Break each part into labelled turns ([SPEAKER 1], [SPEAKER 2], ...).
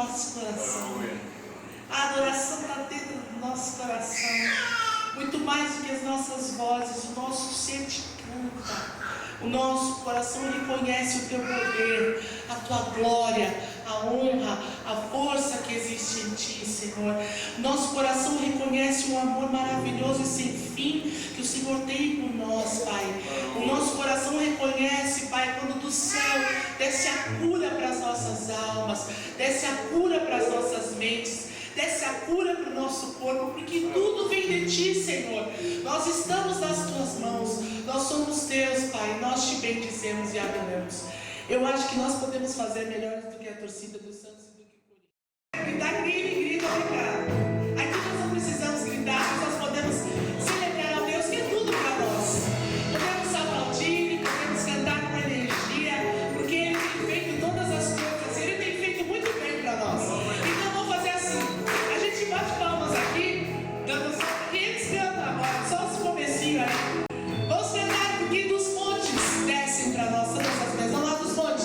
[SPEAKER 1] nosso coração. A adoração está dentro do nosso coração. Muito mais do que as nossas vozes, o nosso ser te canta. O nosso coração reconhece o teu poder, a tua glória, a honra, a força que existe em ti, Senhor. Nosso coração reconhece um amor maravilhoso e sem fim que o Senhor tem por nós, Pai. O nosso coração reconhece, Pai, quando do céu desce a cura para as nossas almas, desce a cura para as nossas mentes, desce a cura para o nosso corpo, porque tudo vem de ti, Senhor. Nós estamos nas tuas mãos, nós somos teus, Pai. Nós te bendizemos e adoramos. Eu acho que nós podemos fazer melhor do que a torcida do Santos e do que por isso. Gritar, ninguém grita, obrigado. Aqui nós não precisamos gritar, nós podemos celebrar a Deus, que é tudo para nós. Podemos aplaudir, podemos cantar com energia, porque Ele tem feito todas as coisas, Ele tem feito muito bem para nós. Então vamos fazer assim, a gente bate palmas aqui, dando só que eles cantam agora, só os comecinhos aí. Vamos cantar porque dos montes descem para nós todas as vezes. Vamos lá dos montes.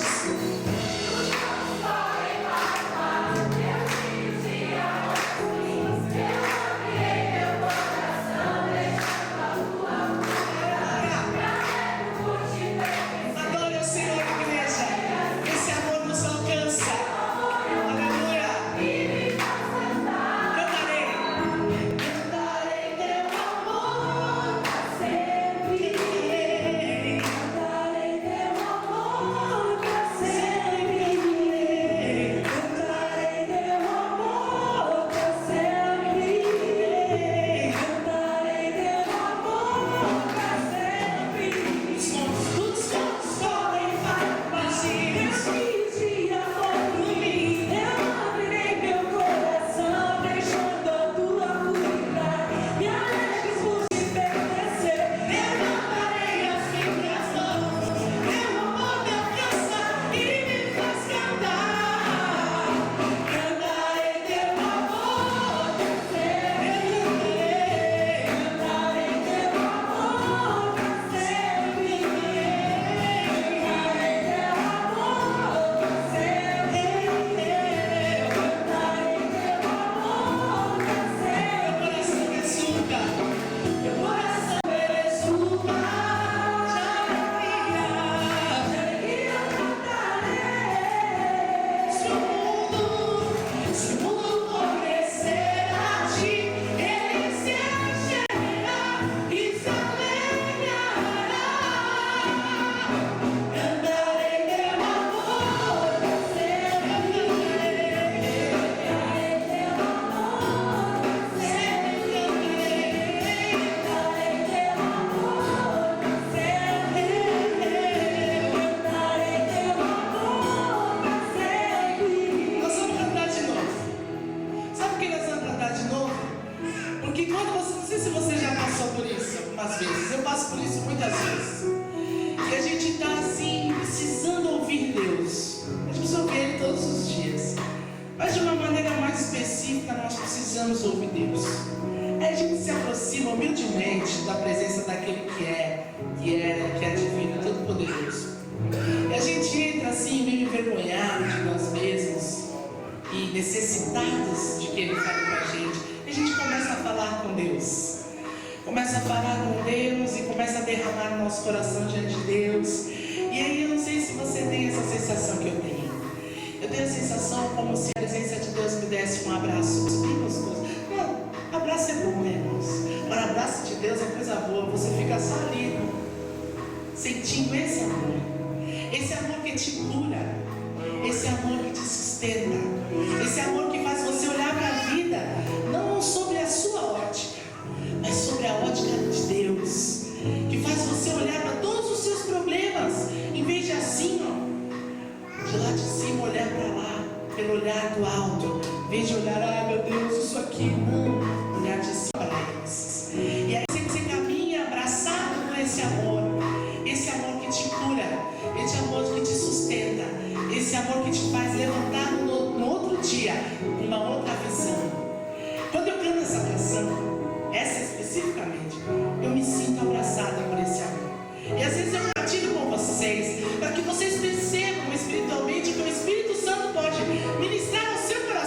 [SPEAKER 1] Adore ao Senhor, igreja. Esse amor nos alcança. Aleluia. Cantarei teu amor pra sempre. Cantarei teu amor pra sempre. Cantarei teu amor pra sempre. Cantarei teu amor pra sempre. Os montes podem partir de amor por mim. Eu abrirei meu coração, deixando a tua cura. Me alegres por te pertencer. Eu cantarei assim pras mãos. Meu amor me alcança e me faz cantar. Cantarei teu amor pra sempre. Cantarei teu amor pra sempre. Cantarei teu amor pra sempre. Cantarei teu amor pra sempre. Meu coração exulta de alegria cantarei. Se o mundo conhecer a ti, ele se encherá e se alegrará. Cantarei teu amor pra sempre. Cantarei teu amor pra sempre. Cantarei teu amor pra sempre. Nós vamos cantar de novo. Sabe por que nós vamos cantar de novo? Porque quando você, não sei se você já passou por isso algumas vezes, eu passo por isso muitas vezes. E a gente está assim, precisando ouvir Deus. A gente precisa ouvir Ele todos os dias. Mas de uma maneira mais específica, nós precisamos ouvir Deus. Aí a gente se aproxima humildemente da presença daquele que é divino, todo poderoso. E a gente entra assim, meio envergonhado de nós mesmos e necessitados de que Ele fale com a gente. E a gente começa a falar com Deus. Começa a falar com Deus e começa a derramar o nosso coração diante de Deus. E aí eu não sei se você tem essa sensação que eu tenho. Eu tenho a sensação como se a presença de Deus me desse um abraço bem gostoso. Não, abraço é bom, né, irmãos? Agora, abraço de Deus é coisa boa. Você fica só ali, sentindo esse amor. Esse amor que te cura. Esse amor que te sustenta. Esse amor que faz você olhar para a vida, não sobre a sua ótica, mas sobre a ótica de Deus. Que faz você olhar para todos os seus problemas, em vez de assim, ó, de lá de cima olhar para lá, pelo olhar do alto, em vez de olhar, ah meu Deus, isso aqui, não, olhar de cima para eles. E aí você caminha abraçado com esse amor que te cura, esse amor que te sustenta, esse amor que te faz levantar no outro dia, uma outra visão. Quando eu canto essa canção, essa especificamente, eu me sinto abraçada por esse amor. E às vezes eu partilho com vocês, para que vocês percebam espiritualmente que o Espírito Santo pode ministrar ao seu coração.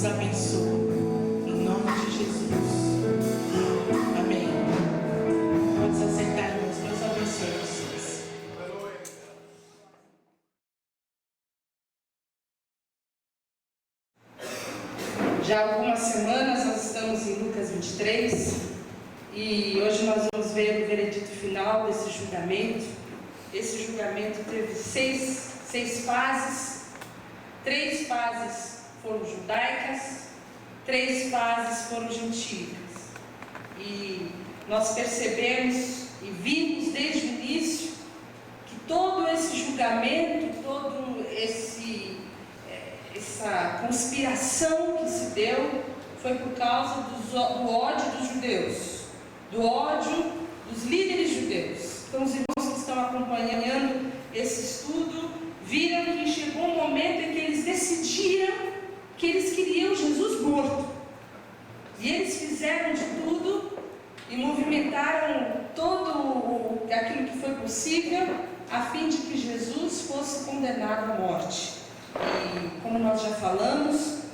[SPEAKER 1] nos abençoa. Em nome de Jesus. Amém. Pode se aceitar, irmãos. Deus abençoe vocês. Já há algumas semanas nós estamos em Lucas 23 e hoje nós vamos ver o veredito final desse julgamento. Esse julgamento teve seis fases. 3 fases foram judaicas, 3 fases foram gentílicas. E nós percebemos e vimos desde o início que todo esse julgamento, essa conspiração que se deu foi por causa do ódio dos judeus, do ódio dos líderes judeus. Então os irmãos que estão acompanhando esse estudo viram que chegou um momento em que eles decidiram que eles queriam Jesus morto. E eles fizeram de tudo e movimentaram todo aquilo que foi possível a fim de que Jesus fosse condenado à morte. E como nós já falamos,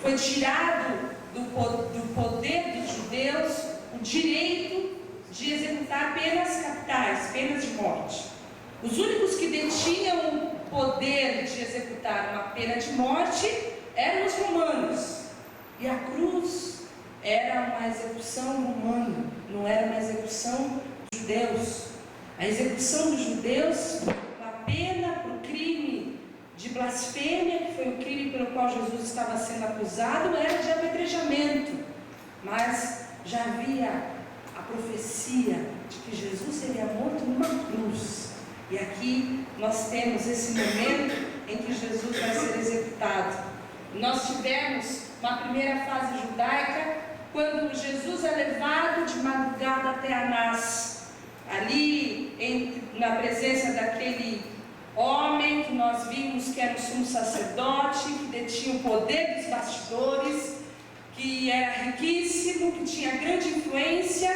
[SPEAKER 1] foi tirado do poder dos judeus o direito de executar penas capitais, penas de morte. Os únicos que detinham o poder de executar uma pena de morte eram os romanos. E a cruz era uma execução romana, não era uma execução dos judeus. A execução dos judeus, a pena para o crime de blasfêmia, que foi o crime pelo qual Jesus estava sendo acusado, era de apedrejamento. Mas já havia a profecia de que Jesus seria morto numa cruz. E aqui nós temos esse momento em que Jesus vai ser executado. Nós tivemos uma primeira fase judaica, quando Jesus é levado de madrugada até Anás, ali na presença daquele homem que nós vimos que era o sumo sacerdote, que detinha o poder dos bastidores, que era riquíssimo, que tinha grande influência,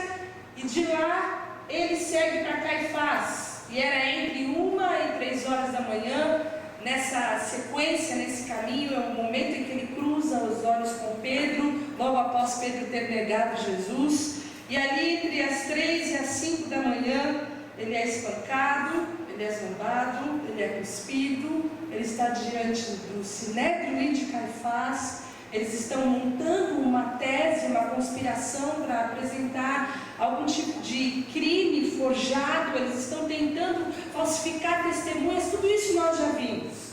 [SPEAKER 1] e de lá ele segue para Caifás. E era entre 1 e 3 horas da manhã, nessa sequência, nesse caminho, é o momento em que ele cruza os olhos com Pedro, logo após Pedro ter negado Jesus. E ali, entre as 3 e as 5 da manhã, ele é espancado, ele é zombado, ele é cuspido, ele está diante do Sinédrio de Caifás. Eles estão montando uma tese, uma conspiração para apresentar algum tipo de crime forjado. Eles estão tentando falsificar testemunhas. Tudo isso nós já vimos.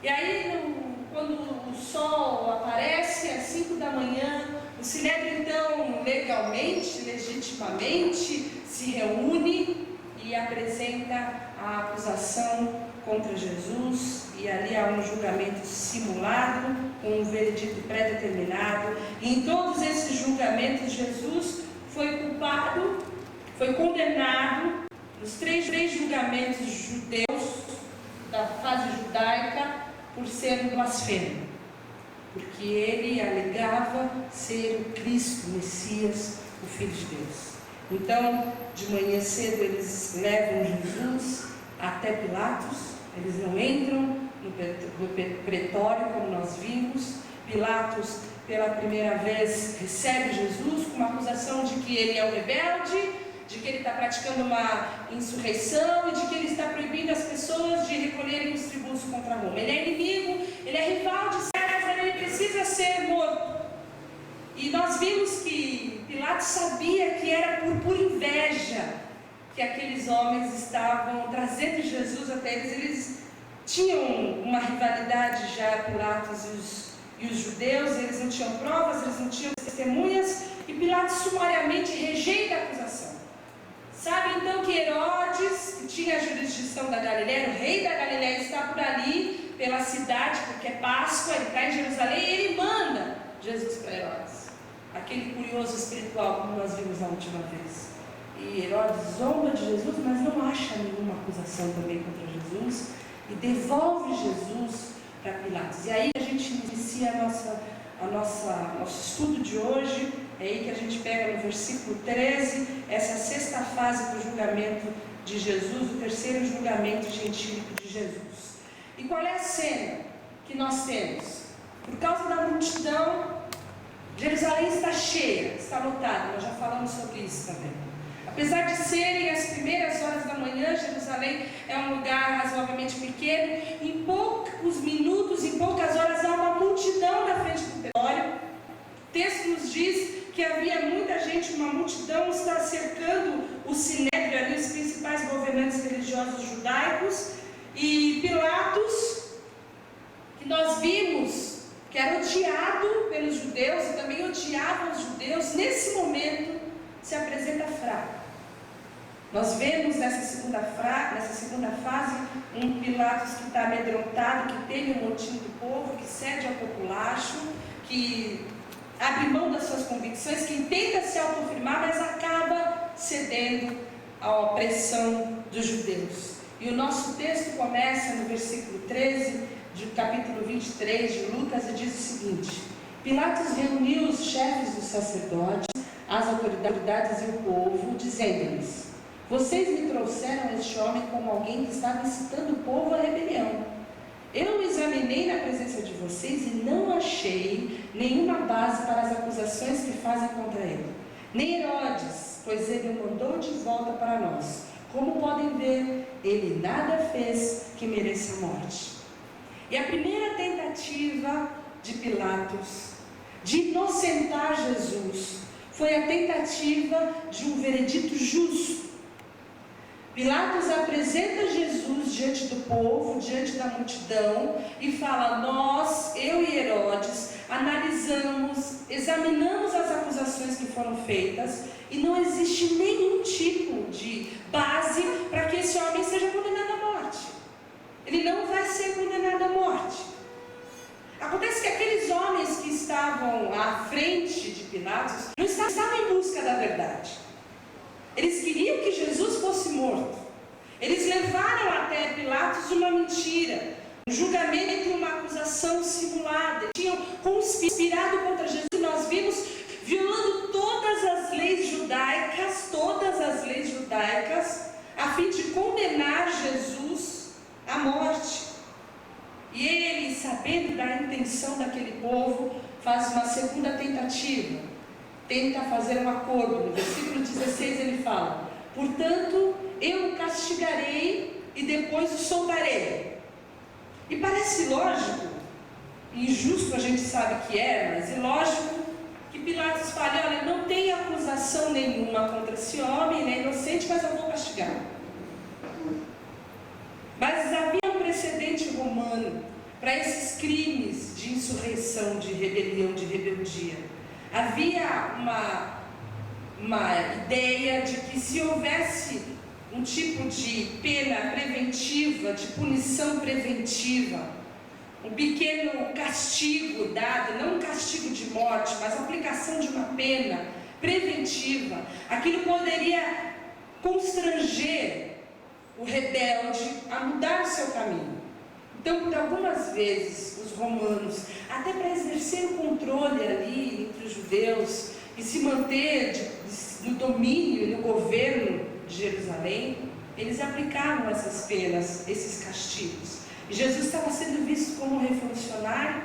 [SPEAKER 1] E aí, quando o sol aparece às 5 da manhã, o Sinédrio então legalmente, legitimamente se reúne e apresenta a acusação contra Jesus, e ali há um julgamento simulado, com um veredito pré-determinado. E em todos esses julgamentos, Jesus foi culpado, foi condenado nos três julgamentos judeus da fase judaica por ser um blasfemo, porque ele alegava ser o Cristo, o Messias, o Filho de Deus. Então, de manhã cedo, eles levam Jesus até Pilatos. Eles não entram no pretório, como nós vimos. Pilatos, pela primeira vez, recebe Jesus com uma acusação de que ele é um rebelde, de que ele está praticando uma insurreição e de que ele está proibindo as pessoas de recolherem os tributos contra Roma. Ele é inimigo, ele é rival de César, ele precisa ser morto. E nós vimos que Pilatos sabia que era por inveja que aqueles homens estavam trazendo Jesus até eles. Eles tinham uma rivalidade já, Pilatos e os judeus. Eles não tinham provas, eles não tinham testemunhas, e Pilatos sumariamente rejeita a acusação. Sabe então que Herodes, que tinha a jurisdição da Galileia, o rei da Galileia, está por ali pela cidade, porque é Páscoa, ele está em Jerusalém, e ele manda Jesus para Herodes, aquele curioso espiritual, como nós vimos na última vez. E Herodes zomba de Jesus, mas não acha nenhuma acusação também contra Jesus, e devolve Jesus para Pilatos. E aí a gente inicia nosso estudo de hoje. É aí que a gente pega no versículo 13, essa sexta fase do julgamento de Jesus, o terceiro julgamento gentílico de Jesus. E qual é a cena que nós temos?
[SPEAKER 2] por causa da multidão, Jerusalém está cheia, está lotada. Nós já falamos sobre isso também. Apesar de serem as primeiras horas da manhã, Jerusalém é um lugar razoavelmente pequeno. Em poucos minutos, em poucas horas, há uma multidão na frente do território. O texto nos diz que havia muita gente, uma multidão está cercando o Sinédrio, ali, os principais governantes religiosos judaicos. E Pilatos, que nós vimos que era odiado pelos judeus e também odiava os judeus, nesse momento se apresenta fraco. Nós vemos nessa segunda fase um Pilatos que está amedrontado, que teme o motim do povo, que cede ao populacho, que abre mão das suas convicções, que tenta se autoafirmar, mas acaba cedendo à opressão dos judeus. E o nosso texto começa no versículo 13, do capítulo 23 de Lucas, e diz o seguinte: Pilatos reuniu os chefes dos sacerdotes, as autoridades e o povo, dizendo-lhes: vocês me trouxeram este homem como alguém que estava incitando o povo à rebelião. Eu o examinei na presença de vocês e não achei nenhuma base para as acusações que fazem contra ele. Nem Herodes, pois ele o mandou de volta para nós. Como podem ver, ele nada fez que mereça a morte. E a primeira tentativa de Pilatos de inocentar Jesus foi a tentativa de um veredito justo. Pilatos apresenta Jesus diante do povo, diante da multidão, e fala: nós, eu e Herodes, analisamos, examinamos as acusações que foram feitas, e não existe nenhum tipo de base para que esse homem seja condenado à morte. Ele não vai ser condenado à morte. Acontece que aqueles homens que estavam à frente de Pilatos não estavam em busca da verdade. Eles queriam que Jesus fosse morto. Eles levaram até Pilatos uma mentira, um julgamento e uma acusação simulada. Eles tinham conspirado contra Jesus, e nós vimos, violando todas as leis judaicas, a fim de condenar Jesus à morte. E ele, sabendo da intenção daquele povo, faz uma segunda tentativa. Tenta fazer um acordo. No versículo 16 ele fala: portanto, eu o castigarei e depois o soltarei. E parece lógico, injusto a gente sabe que é, mas é lógico que Pilatos fale: olha, não tem acusação nenhuma contra esse homem, ele é inocente, mas eu vou castigar. Mas havia um precedente romano para esses crimes de insurreição, de rebelião, de rebeldia. Havia uma ideia de que se houvesse um tipo de pena preventiva, de punição preventiva, um pequeno castigo dado, não um castigo de morte, mas a aplicação de uma pena preventiva, aquilo poderia constranger o rebelde a mudar o seu caminho. Então, por algumas vezes, os romanos, até para exercer o controle ali entre os judeus e se manter no domínio e no governo de Jerusalém, eles aplicavam essas penas, esses castigos. E Jesus estava sendo visto como um revolucionário.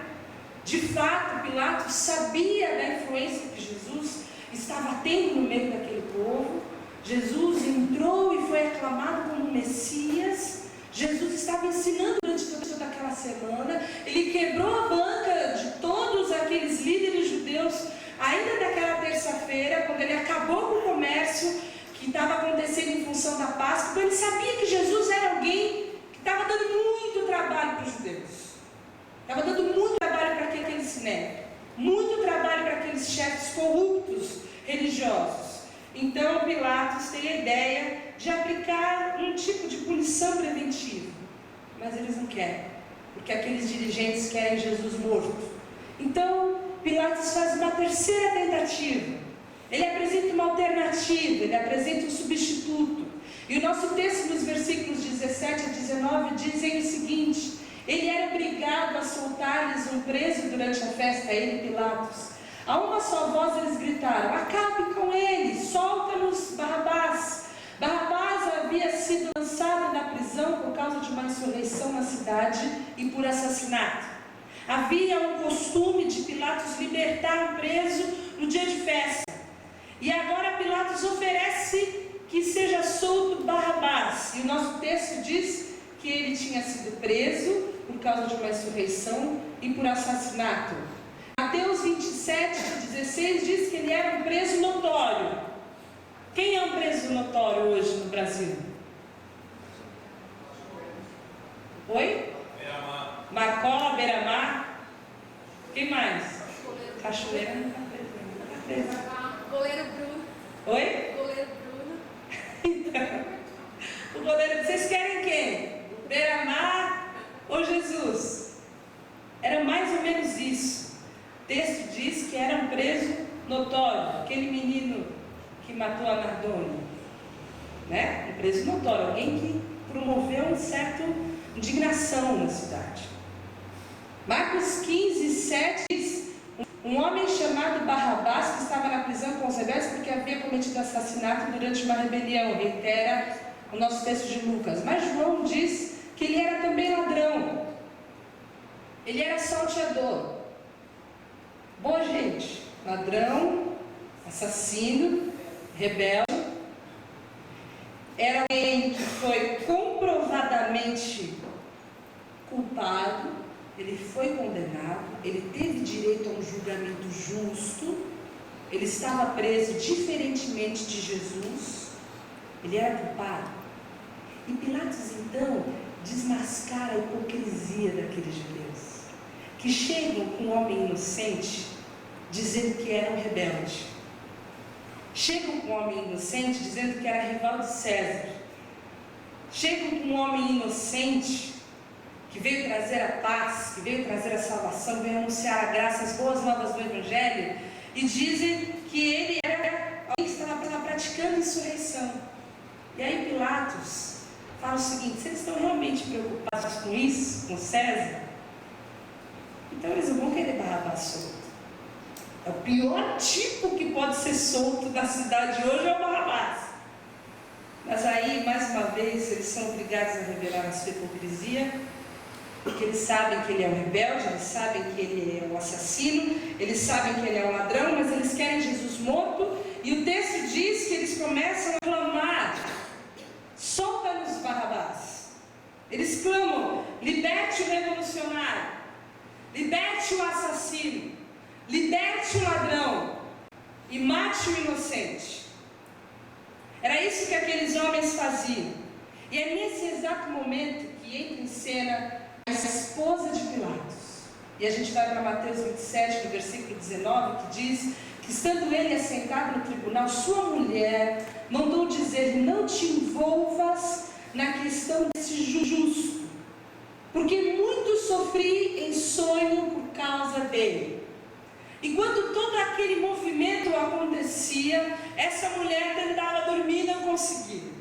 [SPEAKER 2] De fato, Pilatos sabia da influência que Jesus estava tendo no meio daquele povo. Jesus entrou e foi aclamado como Messias. Jesus estava ensinando durante toda aquela semana. Ele quebrou a banca de todos aqueles líderes judeus, ainda naquela terça-feira, quando ele acabou com o comércio que estava acontecendo em função da Páscoa. Então ele sabia que Jesus era alguém que estava dando muito trabalho para os judeus. Estava dando muito trabalho para aquele sinédrio, muito trabalho para aqueles chefes corruptos religiosos. Então Pilatos tem a ideia de aplicar um tipo de punição preventiva, mas eles não querem, porque aqueles dirigentes querem Jesus morto. Então Pilatos faz uma terceira tentativa. Ele apresenta uma alternativa, ele apresenta um substituto. E o nosso texto, nos versículos 17 a 19, dizem o seguinte: ele era obrigado a soltar-lhes um preso durante a festa, ele e Pilatos. A uma só voz eles gritaram: acabe com ele, solta-nos Barrabás. Barrabás havia sido lançado da prisão por causa de uma insurreição na cidade e por assassinato. Havia um costume de Pilatos libertar um preso no dia de festa. E agora Pilatos oferece que seja solto Barrabás. E o nosso texto diz que ele tinha sido preso por causa de uma insurreição e por assassinato. Mateus 27, 16 diz que ele era um preso notório. Quem é um preso notório hoje no Brasil? Oi?
[SPEAKER 3] Beira-Mar.
[SPEAKER 2] Marcola, Beira-Mar. Quem mais? Cachoeira não está preso.
[SPEAKER 4] Goleiro Bruno.
[SPEAKER 2] Oi?
[SPEAKER 4] Goleiro Bruno.
[SPEAKER 2] Então, o goleiro, vocês querem quem? Beira-Mar ou Jesus? Era mais ou menos isso. O texto diz que era um preso notório, aquele menino que matou a Nardoni, né? Um preso notório, alguém que promoveu uma certa indignação na cidade. Marcos 15, 7 diz: um homem chamado Barrabás, que estava na prisão com os rebeldes porque havia cometido assassinato durante uma rebelião, reitera o nosso texto de Lucas. Mas João diz que ele era também ladrão, ele era salteador. Boa gente, ladrão, assassino, rebelde. Era alguém que foi comprovadamente culpado, ele foi condenado, ele teve direito a um julgamento justo, ele estava preso diferentemente de Jesus, ele era culpado. E Pilatos então desmascara a hipocrisia daqueles judeus, que chegam com um homem inocente dizendo que era um rebelde. Chegam com um homem inocente dizendo que era rival de César. Chegam com um homem inocente que veio trazer a paz, que veio trazer a salvação, veio anunciar a graça, as boas novas do Evangelho, e dizem que ele era alguém que estava praticando insurreição. E aí Pilatos fala o seguinte: se eles estão realmente preocupados com isso, com César, então eles não vão querer Barrabás solto. É o pior tipo que pode ser solto da cidade hoje, é o Barrabás. Mas aí, mais uma vez, eles são obrigados a revelar a sua hipocrisia, porque eles sabem que ele é um rebelde, eles sabem que ele é um assassino, eles sabem que ele é um ladrão, mas eles querem Jesus morto, e o texto diz que eles começam a clamar: solta-nos Barrabás. Eles clamam: liberte o revolucionário, liberte o assassino, liberte o ladrão e mate o inocente. Era isso que aqueles homens faziam. E é nesse exato momento que entra em cena a esposa de Pilatos. E a gente vai para Mateus 27, no versículo 19, que diz que, estando ele assentado no tribunal, sua mulher mandou dizer: não te envolvas na questão desse justo, porque muito sofri em sonho por causa dele. Enquanto todo aquele movimento acontecia, essa mulher tentava dormir e não conseguia.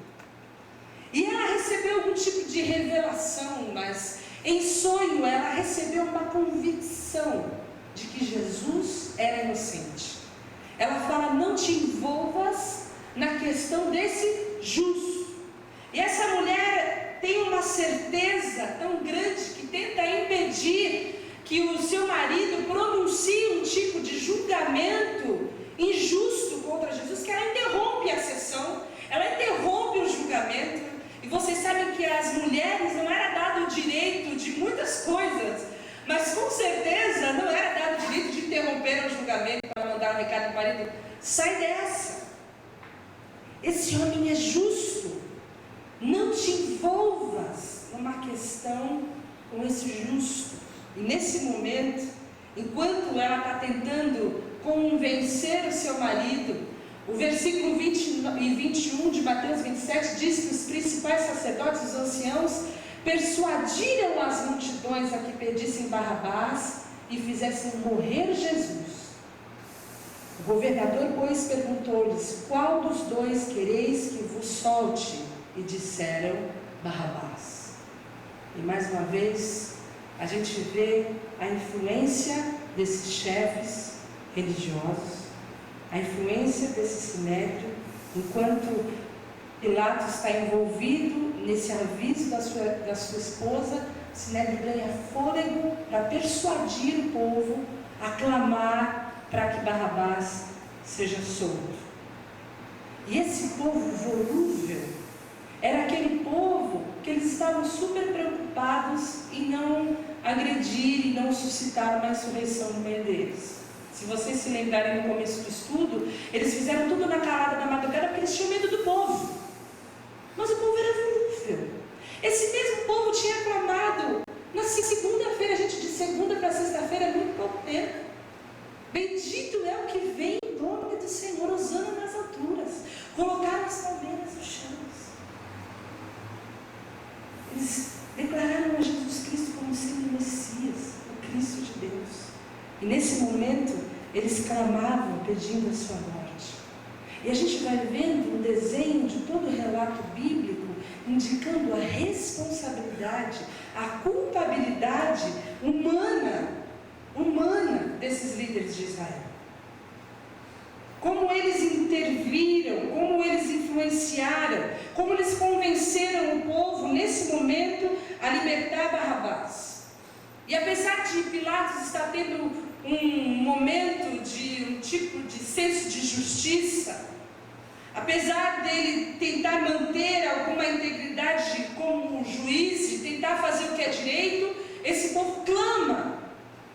[SPEAKER 2] E ela recebeu algum tipo de revelação, mas em sonho ela recebeu uma convicção de que Jesus era inocente. Ela fala: não te envolvas na questão desse justo. E essa mulher tem uma certeza tão grande que tenta impedir que o seu marido pronuncie um tipo de julgamento injusto contra Jesus, que ela interrompe a sessão, ela interrompe o julgamento. E vocês sabem que às mulheres não era dado o direito de muitas coisas, mas com certeza não era dado o direito de interromper o julgamento para mandar um recado para o marido: sai dessa, esse homem é justo, não te envolvas numa questão com esse justo. E nesse momento, enquanto ela está tentando convencer o seu marido, o versículo 20 e 21 de Mateus 27 diz que os principais sacerdotes, os anciãos, persuadiram as multidões a que pedissem Barrabás e fizessem morrer Jesus. O governador, pois, perguntou-lhes: qual dos dois quereis que vos solte? E disseram: Barrabás. E mais uma vez a gente vê a influência desses chefes religiosos, a influência desse sinédrio, enquanto Pilatos está envolvido nesse aviso da sua esposa, Sinédrio ganha fôlego para persuadir o povo a clamar para que Barrabás seja solto. E esse povo volúvel era aquele povo que eles estavam super preocupados em não agredir e não suscitar uma insurreição no meio deles. Se vocês se lembrarem no começo do estudo, eles fizeram tudo na calada da madrugada porque eles tinham medo do povo. Mas o povo era volúvel. Esse mesmo povo tinha clamado na segunda-feira, gente, de segunda para sexta-feira é muito pouco tempo. Bendito é o que vem em nome do Senhor, hosana nas alturas. Colocaram as palmeiras no chão. Eles declararam a Jesus Cristo como sendo o Messias, o Cristo de Deus. E nesse momento, eles clamavam pedindo a sua morte. E a gente vai vendo o desenho de todo o relato bíblico, indicando a responsabilidade, a culpabilidade humana desses líderes de Israel. Como eles interviram, como eles influenciaram, como eles convenceram o povo nesse momento a libertar Barrabás. E apesar de Pilatos estar tendo um momento de um tipo de senso de justiça, apesar dele tentar manter alguma integridade como um juiz e tentar fazer o que é direito, esse povo clama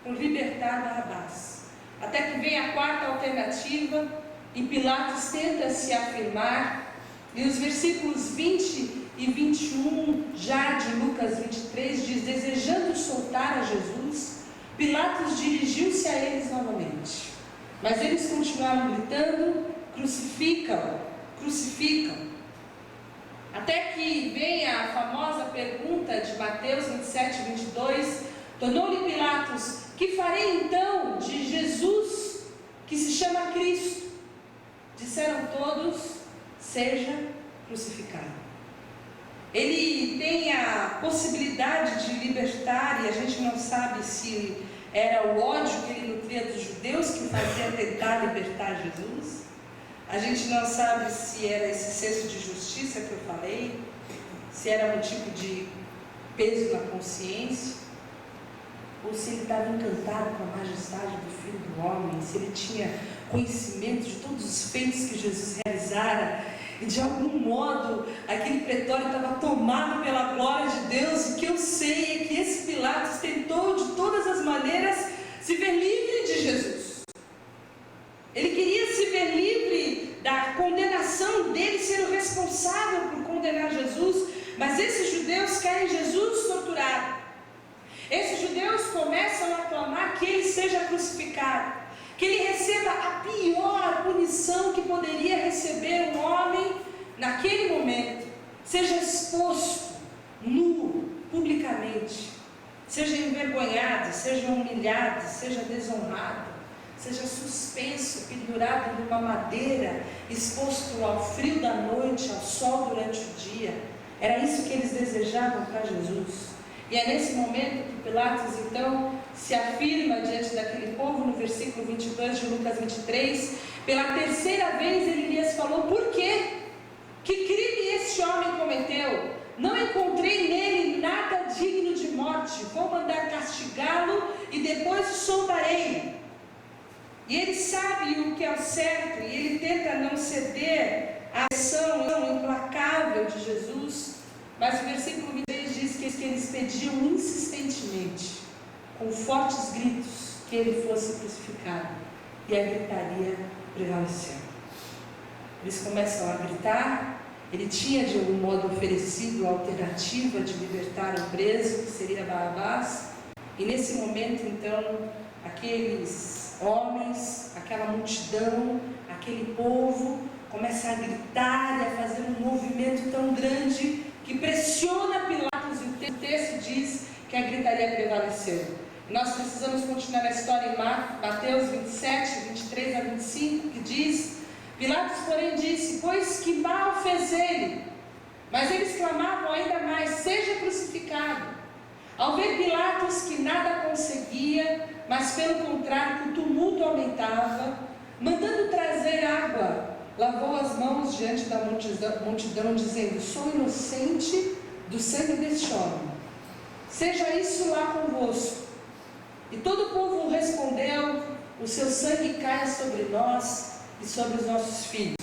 [SPEAKER 2] por libertar Barrabás. Até que vem a quarta alternativa e Pilatos tenta se afirmar. E os versículos 20 e 21 já de Lucas 23 diz: desejando soltar a Jesus, Pilatos dirigiu-se a eles novamente. Mas eles continuaram gritando: crucificam, crucificam. Até que vem a famosa pergunta de Mateus 27, 22. Tornou-lhe Pilatos: que farei então de Jesus, que se chama Cristo? Disseram todos: seja crucificado. Ele tem a possibilidade de libertar, e a gente não sabe se era o ódio que ele nutria dos judeus que fazia tentar libertar Jesus. A gente não sabe se era esse senso de justiça que eu falei, se era um tipo de peso na consciência, ou se ele estava encantado com a majestade do Filho do Homem, se ele tinha conhecimento de todos os feitos que Jesus realizara, e de algum modo aquele pretório estava tomado pela glória de Deus. O que eu sei é que esse Pilatos tentou de todas as maneiras se ver livre de Jesus. Ele queria se ver livre da condenação dele, ser o responsável por condenar Jesus, mas esses judeus querem Jesus torturado. Esses judeus começam a clamar que ele seja crucificado, que ele receba a pior punição que poderia receber um homem naquele momento, seja exposto, nu, publicamente, seja envergonhado, seja humilhado, seja desonrado, seja suspenso, pendurado numa madeira, exposto ao frio da noite, ao sol durante o dia. Era isso que eles desejavam para Jesus. E é nesse momento que Pilatos então se afirma diante daquele povo, no versículo 22 de Lucas 23, pela terceira vez ele lhes falou: por quê? Que crime este homem cometeu? Não encontrei nele nada digno de morte, vou mandar castigá-lo e depois o soltarei. E ele sabe o que é o certo, e ele tenta não ceder à ação implacável de Jesus, mas o versículo 23 diz que eles pediam insistentemente, com fortes gritos, que ele fosse crucificado, e a gritaria prevaleceu. Eles começam a gritar. Ele tinha de algum modo oferecido a alternativa de libertar o preso, que seria Barrabás, e nesse momento então, aqueles homens, aquela multidão, aquele povo, começa a gritar e a fazer um movimento tão grande que pressiona Pilatos, e o texto diz que a gritaria prevaleceu. Nós precisamos continuar a história em Mateus 27, 23 a 25, que diz: Pilatos, porém, disse: pois que mal fez ele? Mas eles clamavam ainda mais: seja crucificado. Ao ver Pilatos que nada conseguia, mas pelo contrário que o tumulto aumentava, mandando trazer água, lavou as mãos diante da multidão, dizendo: sou inocente do sangue deste homem. seja isso lá convosco. E todo o povo respondeu: o seu sangue caia sobre nós e sobre os nossos filhos.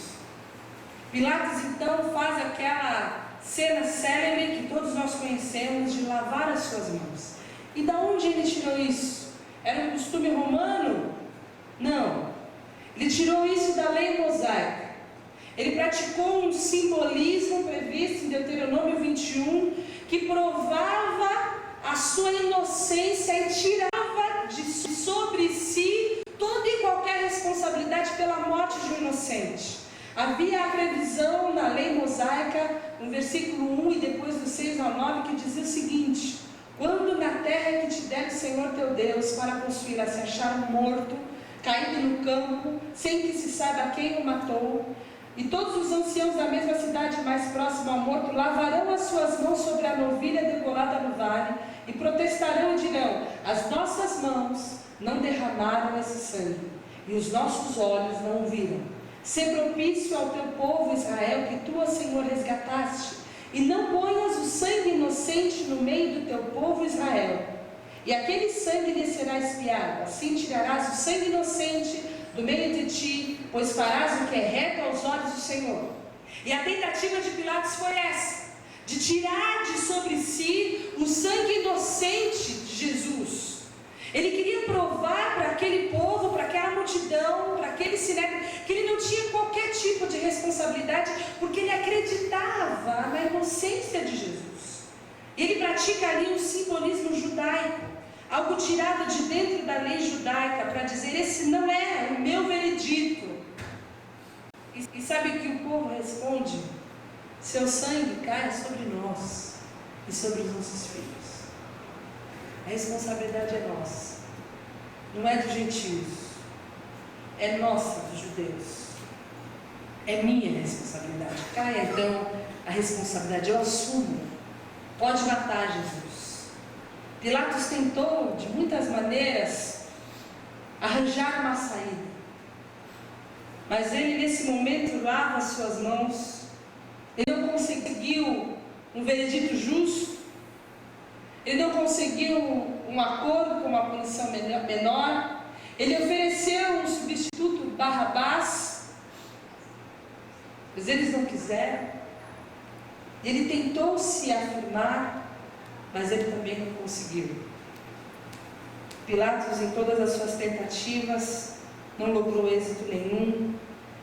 [SPEAKER 2] Pilatos então faz aquela cena célebre que todos nós conhecemos de lavar as suas mãos. E da onde ele tirou isso? Era um costume romano? Não. Ele tirou isso da lei mosaica. Ele praticou um simbolismo previsto em Deuteronômio 21, que provava a sua inocência e tirava sobre si toda e qualquer responsabilidade pela morte de um inocente. Havia a previsão na lei mosaica, no versículo 1 e depois do 6 ao 9, que dizia o seguinte: quando na terra que te der o Senhor teu Deus para possuí-la se achar um morto, caído no campo, sem que se saiba quem o matou, e todos os anciãos da mesma cidade mais próxima ao morto lavarão as suas mãos sobre a novilha degolada no vale, e protestarão e dirão: as nossas mãos não derramaram esse sangue, e os nossos olhos não o viram. Sê propício ao teu povo Israel, que tu, Senhor, resgataste, e não ponhas o sangue inocente no meio do teu povo Israel. E aquele sangue lhe será expiado, assim tirarás o sangue inocente do meio de ti, pois farás o que é reto aos olhos do Senhor. E a tentativa de Pilatos foi essa, de tirar de sobre si o sangue inocente de Jesus. Ele queria provar para aquele povo, para aquela multidão, para aquele sinédrio, que ele não tinha qualquer tipo de responsabilidade, porque ele acreditava na inocência de Jesus. Ele pratica ali um simbolismo judaico, algo tirado de dentro da lei judaica, para dizer: esse não é o meu veredito. E sabe o que o povo responde? Seu sangue caia sobre nós e sobre os nossos filhos. A responsabilidade é nossa, não é dos gentios, é nossa, dos judeus. É minha responsabilidade. Caia então a responsabilidade, eu assumo. Pode matar Jesus. Pilatos tentou de muitas maneiras arranjar uma saída, mas ele nesse momento lava as suas mãos. Ele não conseguiu um veredito justo, ele não conseguiu um acordo com uma punição menor, ele ofereceu um substituto, Barrabás, mas eles não quiseram. Ele tentou se afirmar, mas ele também não conseguiu. Pilatos, em todas as suas tentativas, não logrou êxito nenhum,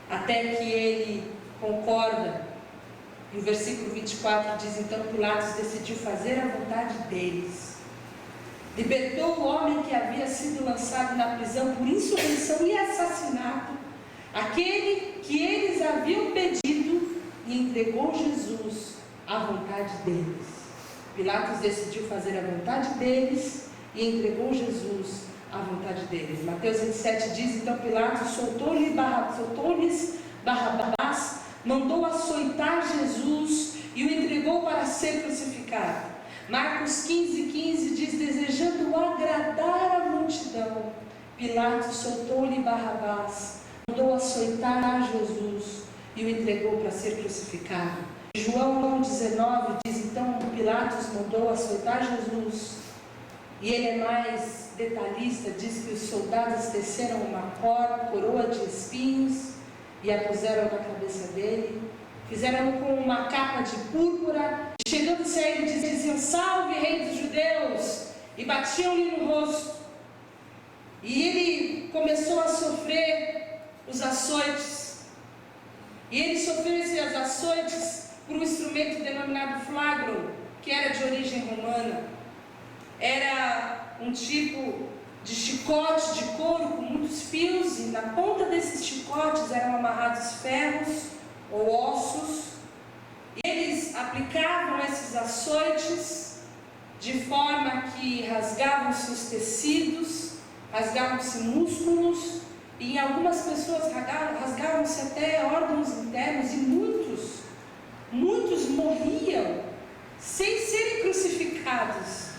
[SPEAKER 2] até que ele concorda. E o versículo 24 diz: então Pilatos decidiu fazer a vontade deles. Libertou o homem que havia sido lançado na prisão por insurreição e assassinato, aquele que eles haviam pedido, e entregou Jesus à vontade deles. Pilatos decidiu fazer a vontade deles e entregou Jesus à vontade deles. Mateus 27 diz: então Pilatos soltou-lhes Barrabás, mandou açoitar Jesus e o entregou para ser crucificado. Marcos 15:15 diz: desejando agradar a multidão, Pilatos soltou-lhe Barrabás, mandou açoitar Jesus e o entregou para ser crucificado. João 19 diz: então Pilatos mandou açoitar Jesus, e ele é mais detalhista, diz que os soldados teceram uma coroa de espinhos e a puseram na cabeça dele, fizeram com uma capa de púrpura, chegando-se a ele diziam: salve, rei dos judeus, e batiam-lhe no rosto. E ele começou a sofrer os açoites, e ele sofreu esses açoites por um instrumento denominado flagrum, que era de origem romana. Era um tipo de chicote de couro com muitos fios, e na ponta desses chicotes eram amarrados ferros ou ossos, e eles aplicavam esses açoites de forma que rasgavam-se os tecidos, rasgavam-se músculos, e em algumas pessoas rasgavam-se até órgãos internos, e muitos morriam sem serem crucificados.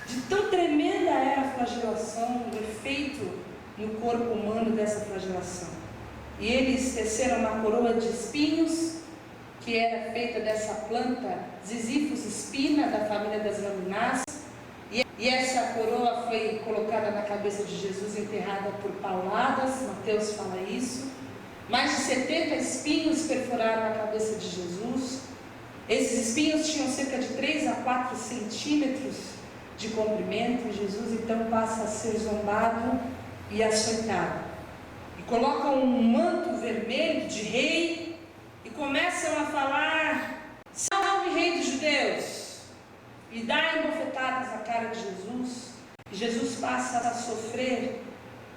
[SPEAKER 2] De tão tremenda era a flagelação, o efeito no corpo humano dessa flagelação. E eles teceram uma coroa de espinhos, que era feita dessa planta Ziziphus spina, da família das lamináceas, E essa coroa foi colocada na cabeça de Jesus, enterrada por pauladas, Mateus fala isso. Mais de 70 espinhos perfuraram a cabeça de Jesus. Esses espinhos tinham cerca de 3 a 4 centímetros de comprimento. Jesus então passa a ser zombado e açoitado. E colocam um manto vermelho de rei e começam a falar: salve, rei dos judeus! E dá bofetadas na cara de Jesus. E Jesus passa a sofrer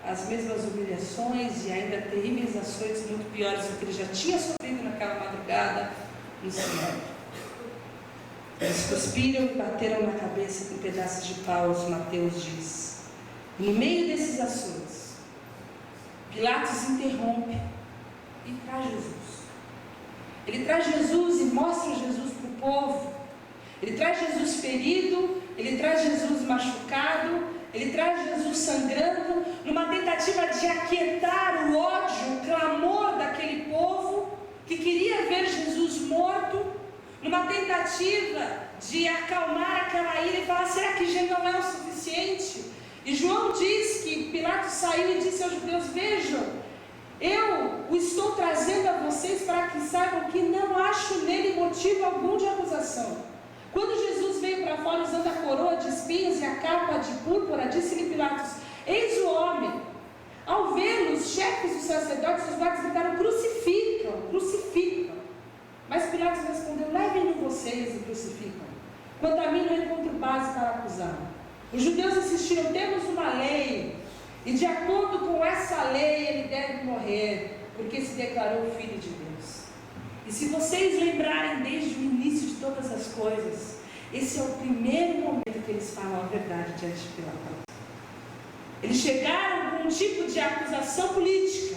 [SPEAKER 2] as mesmas humilhações e ainda terríveis açoites muito piores do que ele já tinha sofrido naquela madrugada no céu. Eles cuspiram e bateram na cabeça com pedaços de pau, Mateus diz. E no meio desses açoites, Pilatos interrompe e traz Jesus. Ele traz Jesus e mostra Jesus para o povo. Ele traz Jesus ferido, ele traz Jesus machucado, ele traz Jesus sangrando, numa tentativa de aquietar o ódio, o clamor daquele povo que queria ver Jesus morto, numa tentativa de acalmar aquela ira e falar: será que já não é o suficiente? E João diz que Pilatos saiu e disse aos judeus: vejam, eu o estou trazendo a vocês para que saibam que não acho nele motivo algum de acusação. Quando Jesus veio para fora usando a coroa de espinhos e a capa de púrpura, disse-lhe Pilatos: eis o homem. Ao vê-lo, os chefes dos sacerdotes e os guardas gritaram: crucificam, crucificam. Mas Pilatos respondeu: levem-no vocês e crucificam. Quanto a mim, não encontro base para acusá-lo. Os judeus insistiram: temos uma lei, e de acordo com essa lei ele deve morrer, porque se declarou filho de Deus. E se vocês lembrarem desde o início de todas as coisas, esse é o primeiro momento que eles falam a verdade diante de Pilatos. Eles chegaram com um tipo de acusação política.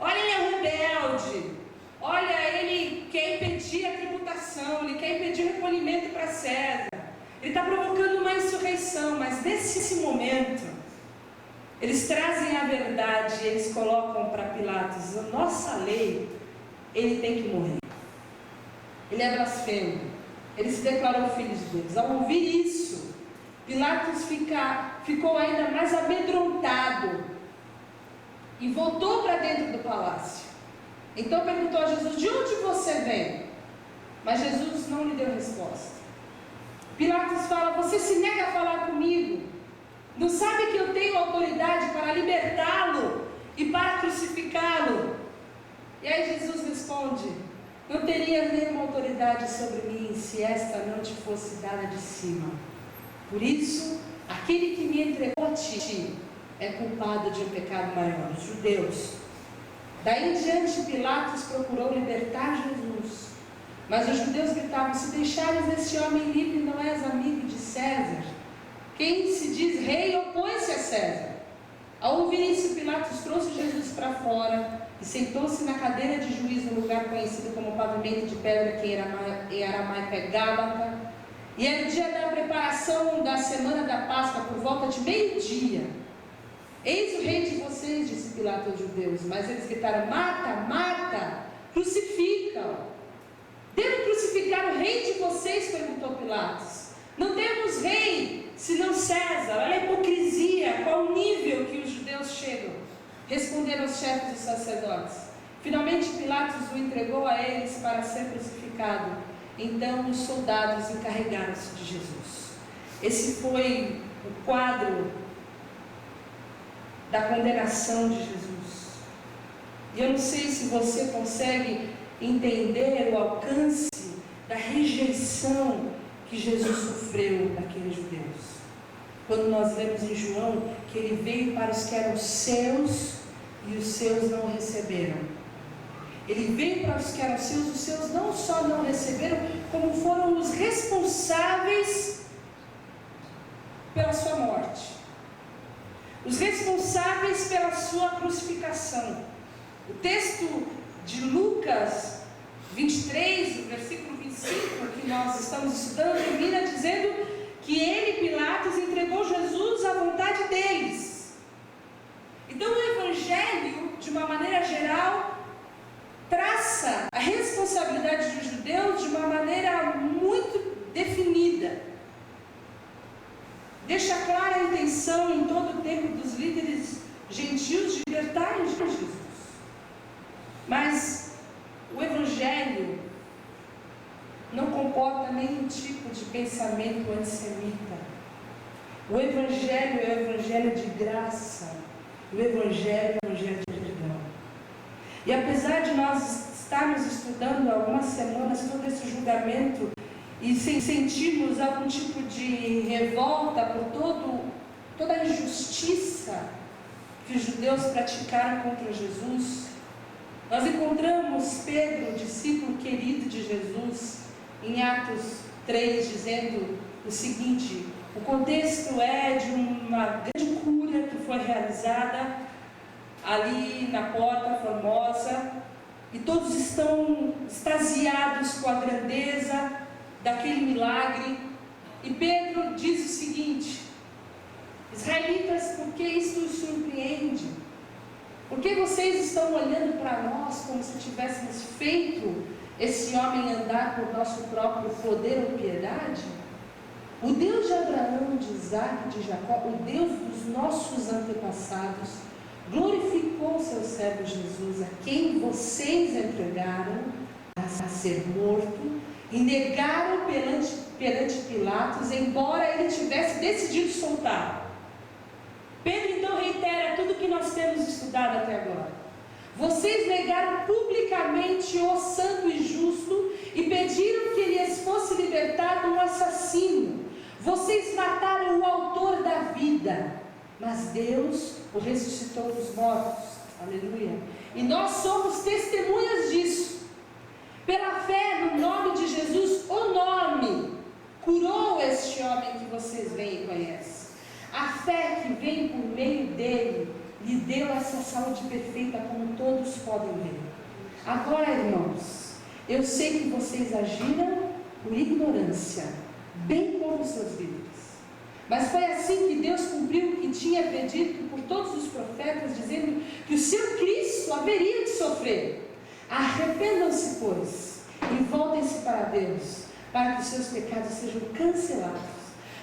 [SPEAKER 2] Olha, ele é rebelde. Olha, ele quer impedir a tributação, ele quer impedir o recolhimento para César. Ele está provocando uma insurreição, mas nesse momento, eles trazem a verdade e eles colocam para Pilatos: a nossa lei, ele tem que morrer. Ele é blasfemo. Ele se declarou filho de Deus. Ao ouvir isso, Pilatos ficou ainda mais amedrontado e voltou para dentro do palácio. Então perguntou a Jesus: de onde você vem? Mas Jesus não lhe deu resposta. Pilatos fala: você se nega a falar comigo? Não sabe que eu tenho autoridade para libertá-lo e para crucificá-lo? E aí Jesus responde: não teria nenhuma autoridade sobre mim se esta não te fosse dada de cima. Por isso, aquele que me entregou a ti é culpado de um pecado maior. Os judeus. Daí em diante, Pilatos procurou libertar Jesus. Mas os judeus gritavam: se deixares esse homem livre, não és amigo de César. Quem se diz rei opõe-se a César. Ao ouvir isso, Pilatos trouxe Jesus para fora e sentou-se na cadeira de juiz no lugar conhecido como pavimento de pedra, que em aramaico é Gábata. E era o dia da preparação da semana da Páscoa, por volta de meio-dia. Eis o rei de vocês, disse Pilatos aos judeus. Mas eles gritaram: mata, mata, crucifica-o. Devo crucificar o rei de vocês? Perguntou Pilatos. Não temos rei senão César. Olha a hipocrisia, qual o nível que os judeus chegam. Responderam os chefes dos sacerdotes. Finalmente Pilatos o entregou a eles para ser crucificado. Então os soldados encarregaram-se de Jesus. Esse foi o quadro da condenação de Jesus. E eu não sei se você consegue entender o alcance da rejeição que Jesus sofreu daqueles judeus. Quando nós lemos em João que ele veio para os que eram seus e os seus não o receberam. Ele veio para os que eram seus, os seus não só não receberam, como foram os responsáveis pela sua morte. Os responsáveis pela sua crucificação. O texto de Lucas 23, o versículo 25, que nós estamos estudando, termina dizendo que ele, Pilatos, entregou Jesus à vontade deles. Então o Evangelho, de uma maneira geral, traça a responsabilidade dos judeus de uma maneira muito definida. intenção em todo o tempo dos líderes gentios de libertarem Jesus. Mas o Evangelho não comporta nenhum tipo de pensamento antissemita. O Evangelho é o Evangelho de graça. O Evangelho é o Evangelho de perdão. E apesar de nós estarmos estudando há algumas semanas todo esse julgamento e sentirmos algum tipo de revolta por toda a injustiça que os judeus praticaram contra Jesus, nós encontramos Pedro, discípulo querido de Jesus, em Atos 3, dizendo o seguinte: o contexto é de uma grande cura que foi realizada ali na Porta Formosa, e todos estão extasiados com a grandeza daquele milagre. E Pedro diz o seguinte: israelitas, por que isto os surpreende? Por que vocês estão olhando para nós como se tivéssemos feito esse homem andar por nosso próprio poder ou piedade? O Deus de Abraão, de Isaac e de Jacó, o Deus dos nossos antepassados, glorificou seu servo Jesus, a quem vocês entregaram a ser morto e negaram perante Pilatos, embora ele tivesse decidido soltá-lo. Pedro então reitera tudo que nós temos estudado até agora. Vocês negaram publicamente o santo e justo e pediram que lhes fosse libertado um assassino. Vocês mataram o autor da vida, mas Deus o ressuscitou dos mortos. Aleluia. E nós somos testemunhas disso. Pela fé no nome de Jesus, o nome curou este homem que vocês veem e conhecem. A fé que vem por meio dele lhe deu essa saúde perfeita, como todos podem ver. Agora, irmãos, eu sei que vocês agiram por ignorância, bem como seus líderes. Mas foi assim que Deus cumpriu o que tinha predito por todos os profetas, dizendo que o seu Cristo haveria de sofrer. Arrependam-se, pois, e voltem-se para Deus, para que os seus pecados sejam cancelados,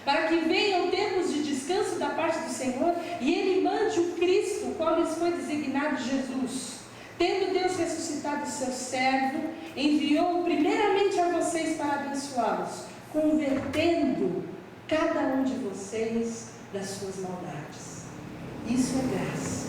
[SPEAKER 2] para que venham tempos de descanso da parte do Senhor, e Ele mande o Cristo, o qual lhes foi designado Jesus. Tendo Deus ressuscitado o seu servo, enviou-o primeiramente a vocês para abençoá-los, convertendo cada um de vocês das suas maldades. Isso é graça.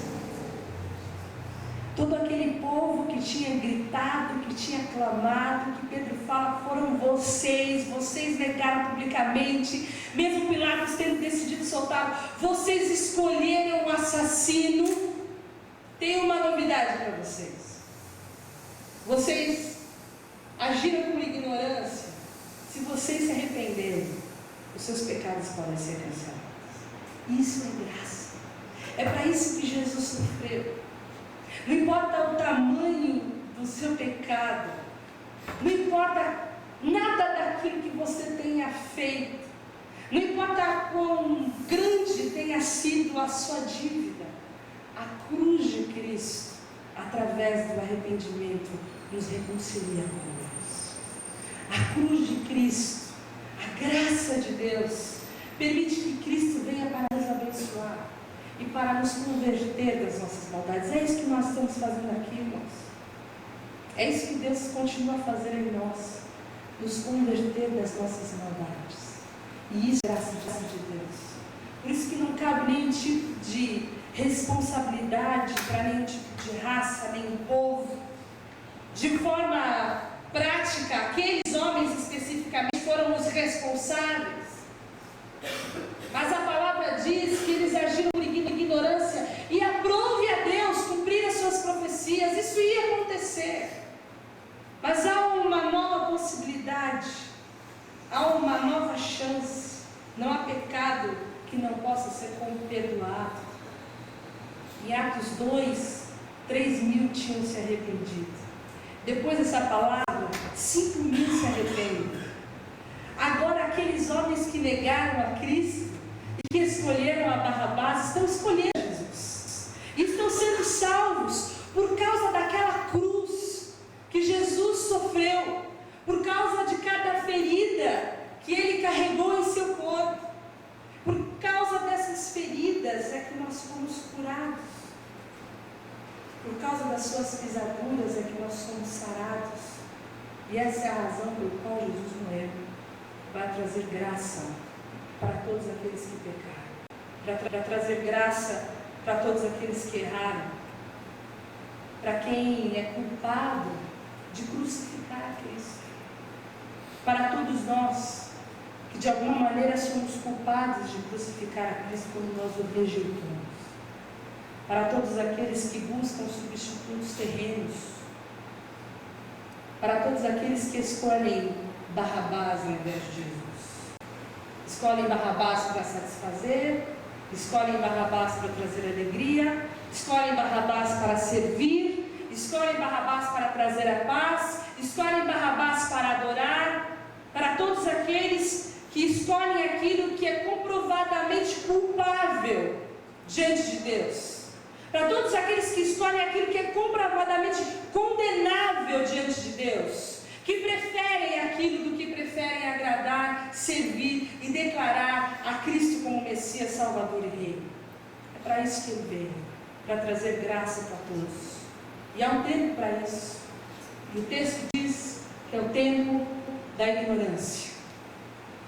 [SPEAKER 2] Todo aquele povo que tinha gritado, que tinha clamado, que Pedro fala, foram vocês negaram publicamente, mesmo Pilatos tendo decidido soltá-lo, vocês escolheram um assassino. Tem uma novidade para vocês: vocês agiram por ignorância. Se vocês se arrependerem, os seus pecados podem ser cancelados. Isso é graça. É para isso que Jesus sofreu. Não importa o tamanho do seu pecado, não importa nada daquilo que você tenha feito, não importa quão grande tenha sido a sua dívida, a cruz de Cristo, através do arrependimento, nos reconcilia com Deus. A cruz de Cristo, a graça de Deus, permite que Cristo venha para nos abençoar e para nos converter das nossas maldades. É isso que nós estamos fazendo aqui, irmãos. É isso que Deus continua a fazer em nós, nos converter das nossas maldades. E isso é graça de Deus. Por isso que não cabe nenhum tipo de responsabilidade para nenhum tipo de raça, nenhum povo. De forma prática, aqueles homens especificamente foram os responsáveis. Mas a palavra diz que eles agiram por ignorância, e aprove a Deus cumprir as suas profecias. Isso ia acontecer. Mas há uma nova possibilidade, há uma nova chance. Não há pecado que não possa ser perdoado. Em Atos 2, 3.000 tinham se arrependido. Depois dessa palavra, 5.000 se arrependem. Agora aqueles homens que negaram a Cristo e que escolheram a Barrabás estão escolhendo Jesus. E estão sendo salvos por causa daquela cruz que Jesus sofreu, por causa de cada ferida que Ele carregou em seu corpo. Por causa dessas feridas, Por causa das suas pisaduras é que nós somos sarados. E essa é a razão pela qual Jesus morreu, para trazer graça para todos aqueles que pecaram, para trazer graça para todos aqueles que erraram, para quem é culpado de crucificar a Cristo, para todos nós que de alguma maneira somos culpados de crucificar a Cristo quando nós o rejeitamos, para todos aqueles que buscam substitutos terrenos, para todos aqueles que escolhem Barrabás ao invés de Jesus, escolhem Barrabás para satisfazer, escolhem Barrabás para trazer alegria, escolhem Barrabás para servir, escolhem Barrabás para trazer a paz, escolhem Barrabás para adorar, para todos aqueles que escolhem aquilo que é comprovadamente culpável diante de Deus, para todos aqueles que escolhem aquilo que é comprovadamente condenável diante de Deus, que preferem aquilo do que preferem agradar, servir e declarar a Cristo como Messias, Salvador e Rei. É para isso que Ele veio, para trazer graça para todos. E há um tempo para isso. E o texto diz que é o tempo da ignorância.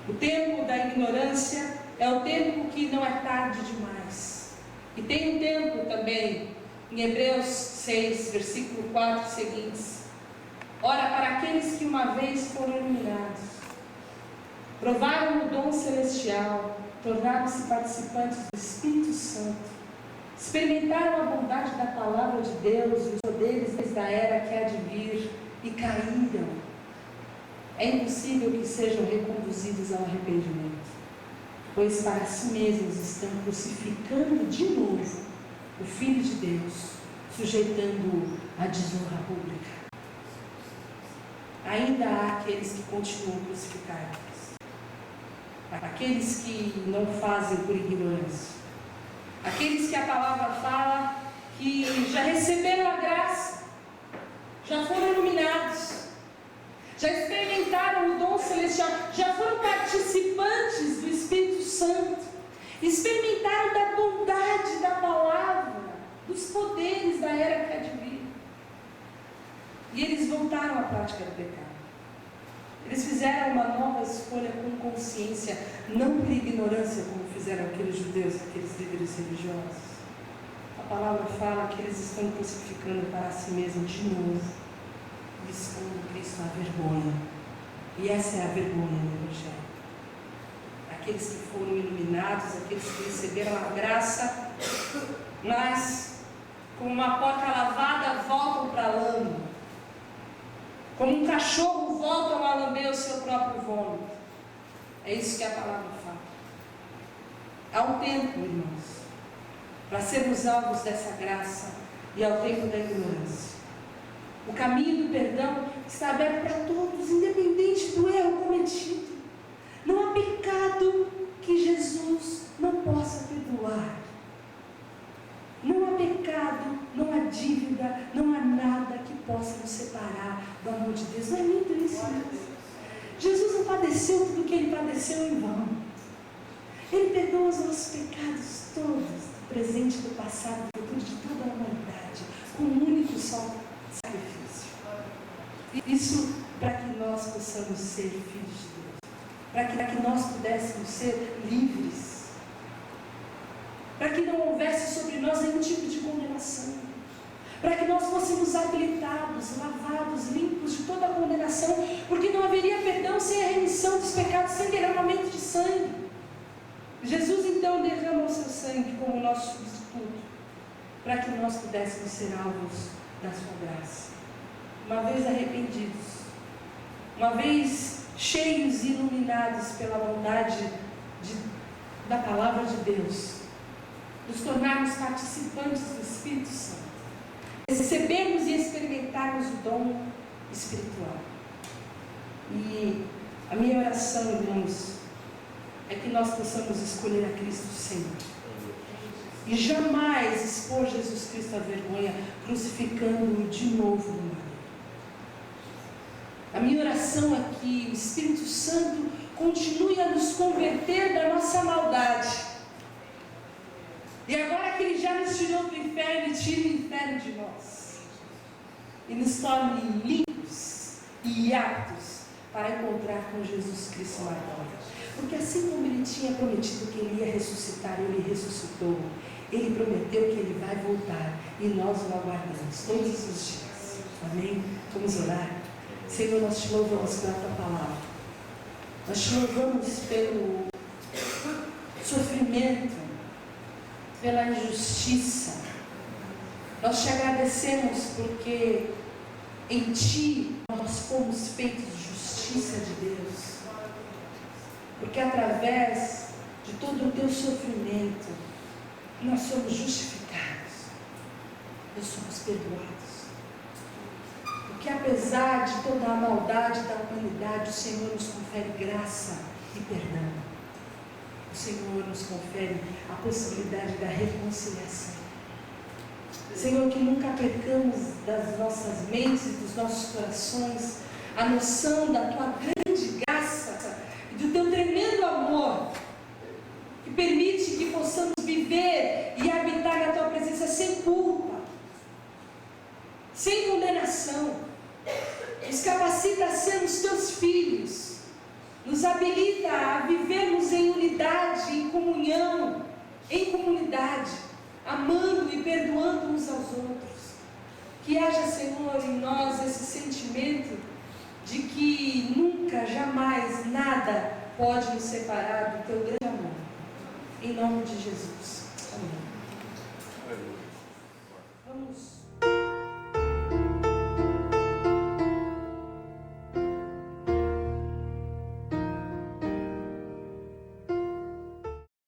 [SPEAKER 2] O tempo da ignorância é o tempo que não é tarde demais. E tem um tempo também, em Hebreus 6, versículo 4 seguintes. Ora, para aqueles que uma vez foram iluminados, provaram o dom celestial, tornaram-se participantes do Espírito Santo, experimentaram a bondade da palavra de Deus e os poderes da era que há de vir, e caíram. É impossível que sejam reconduzidos ao arrependimento, pois para si mesmos estão crucificando de novo o Filho de Deus, sujeitando-o à desonra pública. Ainda há aqueles que continuam crucificados, aqueles que não fazem por ignorância, aqueles que a palavra fala que já receberam a graça, já foram iluminados, já experimentaram o dom celestial, já foram participantes do Espírito Santo, experimentaram da bondade da palavra, dos poderes da era que há de vir. E eles voltaram à prática do pecado. Eles fizeram uma nova escolha com consciência, não por ignorância, como fizeram aqueles judeus, aqueles líderes religiosos. A palavra fala que eles estão crucificando para si mesmos de novo, e expondo Cristo à vergonha. E essa é a vergonha do Evangelho. Aqueles que foram iluminados, aqueles que receberam a graça, mas, como uma porca lavada, voltam para a lama. Como um cachorro voltam a lamber o seu próprio vômito. É isso que a palavra fala. Há um tempo, irmãos, para sermos alvos dessa graça, e ao tempo da ignorância. O caminho do perdão está aberto para todos, independente do erro cometido. Não há pecado que Jesus não possa perdoar. Não há pecado, não há dívida, não há nada que possa nos separar do amor de Deus. Não é lindo isso, Deus? Jesus não padeceu tudo o que Ele padeceu em vão. Ele perdoa os nossos pecados todos, do presente, do passado, do futuro, de toda a humanidade, com um único só sacrifício. Isso para que nós possamos ser filhos de Deus, para que nós pudéssemos ser livres, para que não houvesse sobre nós nenhum tipo de condenação, para que nós fôssemos habilitados, lavados, limpos de toda a condenação, porque não haveria perdão sem a remissão dos pecados, sem derramamento de sangue. Jesus então derrama o seu sangue como nosso substituto, para que nós pudéssemos ser alvos da sua graça. Uma vez arrependidos, uma vez cheios e iluminados pela bondade da palavra de Deus, nos tornarmos participantes do Espírito Santo, recebermos e experimentarmos o dom espiritual. E a minha oração, irmãos, é que nós possamos escolher a Cristo sempre, e jamais expor Jesus Cristo à vergonha, crucificando-o de novo no madeiro. A minha oração é que o Espírito Santo continue a nos converter da nossa maldade, E agora que Ele já nos tirou do inferno, tira o inferno de nós. E nos torne limpos e aptos para encontrar com Jesus Cristo maior. Porque assim como Ele tinha prometido que Ele ia ressuscitar, Ele ressuscitou. Ele prometeu que Ele vai voltar. E nós o aguardamos todos os dias. Amém? Vamos orar. Senhor, nós te louvamos pela Tua palavra. Nós te louvamos pelo sofrimento, pela injustiça. Nós te agradecemos porque em Ti nós fomos feitos justiça de Deus. Porque através de todo o Teu sofrimento, nós somos justificados. Nós somos perdoados. Porque apesar de toda a maldade da humanidade, o Senhor nos confere graça e perdão. O Senhor nos confere a possibilidade da reconciliação. Senhor, que nunca percamos das nossas mentes e dos nossos corações a noção da Tua grande graça e do Teu tremendo amor, que permite que possamos viver e habitar na Tua presença sem culpa, sem condenação. Nos capacita a sermos Teus filhos, nos habilita a vivermos em unidade, em comunhão, em comunidade, amando e perdoando uns aos outros. Que haja, Senhor, em nós esse sentimento de que nunca, jamais, nada pode nos separar do Teu grande amor. Em nome de Jesus. Amém. Vamos